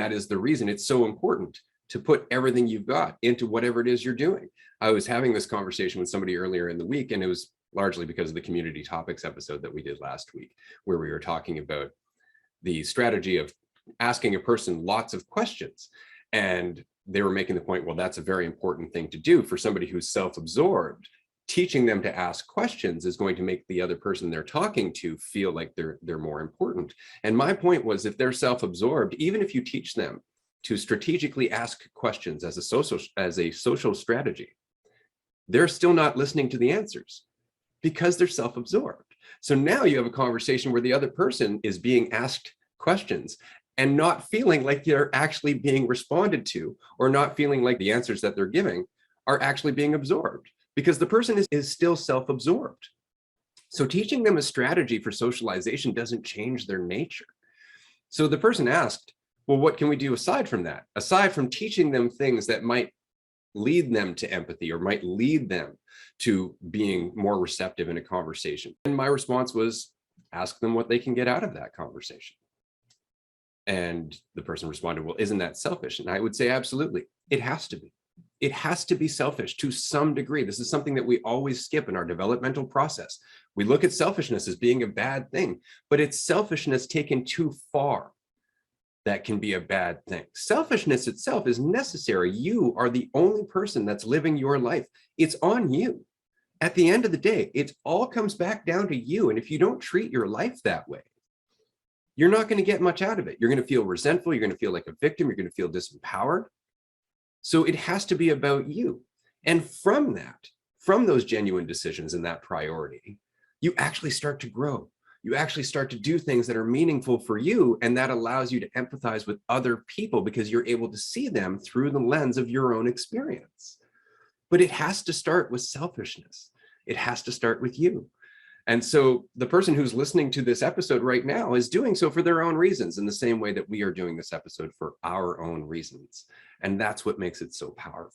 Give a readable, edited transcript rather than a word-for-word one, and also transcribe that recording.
That is the reason it's so important to put everything you've got into whatever it is you're doing. I was having this conversation with somebody earlier in the week, and it was largely because of the community topics episode that we did last week, where we were talking about the strategy of asking a person lots of questions. And they were making the point, well, that's a very important thing to do for somebody who's self-absorbed. Teaching them to ask questions is going to make the other person they're talking to feel like they're more important. And my point was, if they're self-absorbed, even if you teach them to strategically ask questions as a social strategy, they're still not listening to the answers because they're self-absorbed. So now you have a conversation where the other person is being asked questions and not feeling like they're actually being responded to, or not feeling like the answers that they're giving are actually being absorbed, because the person is still self-absorbed. So teaching them a strategy for socialization doesn't change their nature. So the person asked, well, what can we do aside from that? Aside from teaching them things that might lead them to empathy or might lead them to being more receptive in a conversation. And my response was, ask them what they can get out of that conversation. And the person responded, well, isn't that selfish? And I would say, absolutely. It has to be. It has to be selfish to some degree. This is something that we always skip in our developmental process. We look at selfishness as being a bad thing, but it's selfishness taken too far that can be a bad thing. Selfishness itself is necessary. You are the only person that's living your life. It's on you. At the end of the day, it all comes back down to you. And if you don't treat your life that way, you're not going to get much out of it. You're going to feel resentful. You're going to feel like a victim. You're going to feel disempowered. So it has to be about you. And from that, from those genuine decisions and that priority, you actually start to grow. You actually start to do things that are meaningful for you, and that allows you to empathize with other people because you're able to see them through the lens of your own experience. But it has to start with selfishness. It has to start with you. And so the person who's listening to this episode right now is doing so for their own reasons, in the same way that we are doing this episode for our own reasons. And that's what makes it so powerful.